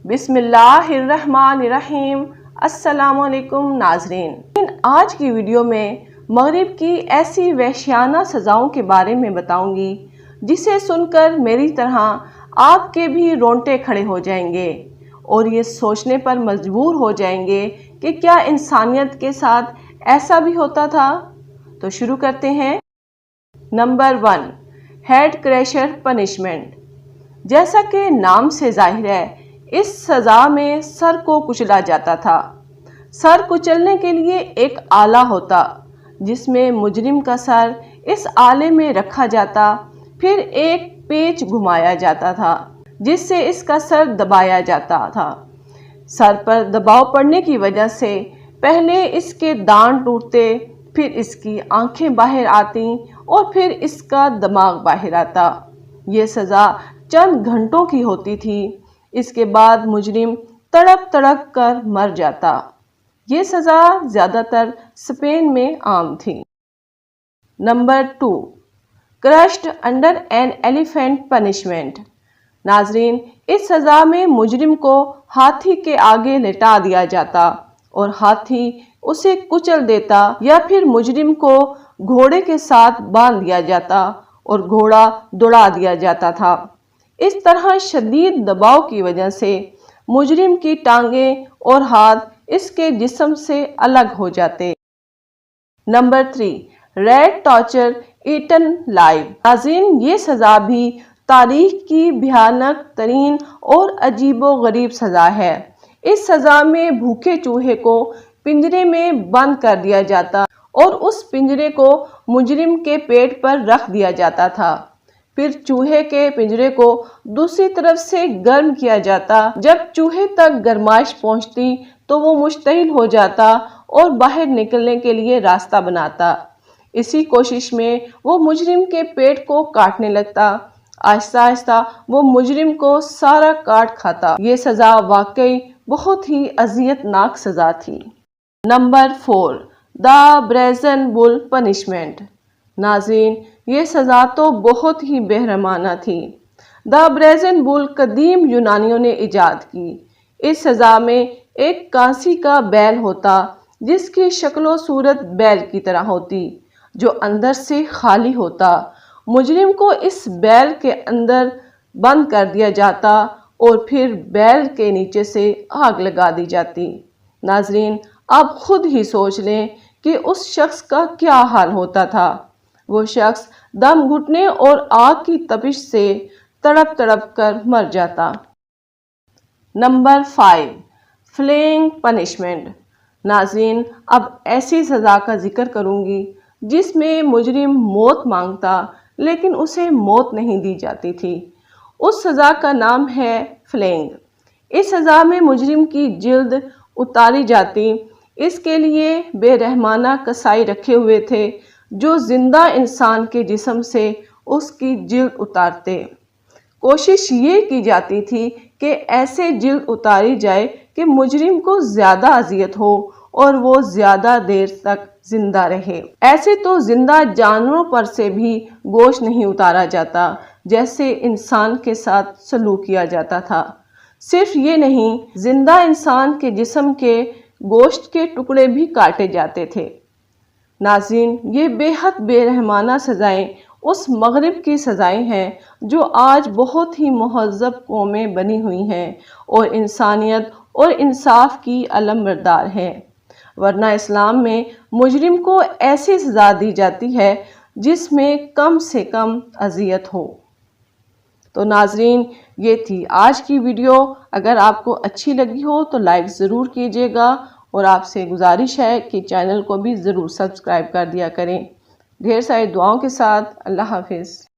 بسم اللہ الرحمن الرحیم۔ السلام علیکم ناظرین، آج کی ویڈیو میں مغرب کی ایسی وحشیانہ سزاؤں کے بارے میں بتاؤں گی جسے سن کر میری طرح آپ کے بھی رونٹے کھڑے ہو جائیں گے اور یہ سوچنے پر مجبور ہو جائیں گے کہ کیا انسانیت کے ساتھ ایسا بھی ہوتا تھا۔ تو شروع کرتے ہیں۔ Number 1، head crusher punishment. جیسا کہ نام سے ظاہر ہے، اس سزا میں سر کو کچلا جاتا تھا۔ سر کچلنے کے لیے ایک آلہ ہوتا جس میں مجرم کا سر اس آلے میں رکھا جاتا، پھر ایک پیچ گھمایا جاتا تھا جس سے اس کا سر دبایا جاتا تھا۔ سر پر دباؤ پڑنے کی وجہ سے پہلے اس کے دانت ٹوٹتے، پھر اس کی آنکھیں باہر آتی اور پھر اس کا دماغ باہر آتا۔ یہ سزا چند گھنٹوں کی ہوتی تھی، اس کے بعد مجرم تڑپ تڑپ کر مر جاتا۔ یہ سزا زیادہ تر اسپین میں عام تھی۔ Number 2، crushed under an elephant punishment. ناظرین، اس سزا میں مجرم کو ہاتھی کے آگے لٹا دیا جاتا اور ہاتھی اسے کچل دیتا، یا پھر مجرم کو گھوڑے کے ساتھ باندھ دیا جاتا اور گھوڑا دوڑا دیا جاتا تھا۔ اس طرح شدید دباؤ کی وجہ سے مجرم کی ٹانگیں اور ہاتھ اس کے جسم سے الگ ہو جاتے۔ Number 3، rat torture eaten live. ناظرین، یہ سزا بھی تاریخ کی بھیانک ترین اور عجیب و غریب سزا ہے۔ اس سزا میں بھوکے چوہے کو پنجرے میں بند کر دیا جاتا اور اس پنجرے کو مجرم کے پیٹ پر رکھ دیا جاتا تھا۔ پھر چوہے کے پنجرے کو دوسری طرف سے گرم کیا جاتا۔ جب چوہے تک گرمائش پہنچتی تو وہ مشتعل ہو جاتا اور باہر نکلنے کے لیے راستہ بناتا۔ اسی کوشش میں وہ مجرم کے پیٹ کو کاٹنے لگتا۔ آہستہ آہستہ وہ مجرم کو سارا کاٹ کھاتا۔ یہ سزا واقعی بہت ہی اذیت ناک سزا تھی۔ نمبر 4، دا بریزن بل پنشمنٹ۔ ناظرین، یہ سزا تو بہت ہی بےرحمانہ تھی۔ دا بریزن بل قدیم یونانیوں نے ایجاد کی۔ اس سزا میں ایک کانسی کا بیل ہوتا جس کی شکل و صورت بیل کی طرح ہوتی، جو اندر سے خالی ہوتا۔ مجرم کو اس بیل کے اندر بند کر دیا جاتا اور پھر بیل کے نیچے سے آگ لگا دی جاتی۔ ناظرین، آپ خود ہی سوچ لیں کہ اس شخص کا کیا حال ہوتا تھا۔ وہ شخص دم گھٹنے اور آگ کی تپش سے تڑپ تڑپ کر مر جاتا۔ Number 5، flaying punishment. ناظرین، اب ایسی سزا کا ذکر کروں گی جس میں مجرم موت مانگتا لیکن اسے موت نہیں دی جاتی تھی۔ اس سزا کا نام ہے فلینگ۔ اس سزا میں مجرم کی جلد اتاری جاتی۔ اس کے لیے بے رحمانہ کسائی رکھے ہوئے تھے جو زندہ انسان کے جسم سے اس کی جلد اتارتے۔ کوشش یہ کی جاتی تھی کہ ایسے جلد اتاری جائے کہ مجرم کو زیادہ اذیت ہو اور وہ زیادہ دیر تک زندہ رہے۔ ایسے تو زندہ جانوروں پر سے بھی گوشت نہیں اتارا جاتا جیسے انسان کے ساتھ سلوک کیا جاتا تھا۔ صرف یہ نہیں، زندہ انسان کے جسم کے گوشت کے ٹکڑے بھی کاٹے جاتے تھے۔ ناظرین، یہ بے حد بے رحمانہ سزائیں اس مغرب کی سزائیں ہیں جو آج بہت ہی مہذب قومیں بنی ہوئی ہیں اور انسانیت اور انصاف کی علم بردار ہیں، ورنہ اسلام میں مجرم کو ایسی سزا دی جاتی ہے جس میں کم سے کم اذیت ہو۔ تو ناظرین، یہ تھی آج کی ویڈیو۔ اگر آپ کو اچھی لگی ہو تو لائک ضرور کیجیے گا اور آپ سے گزارش ہے کہ چینل کو بھی ضرور سبسکرائب کر دیا کریں۔ ڈھیر ساری دعاؤں کے ساتھ اللہ حافظ۔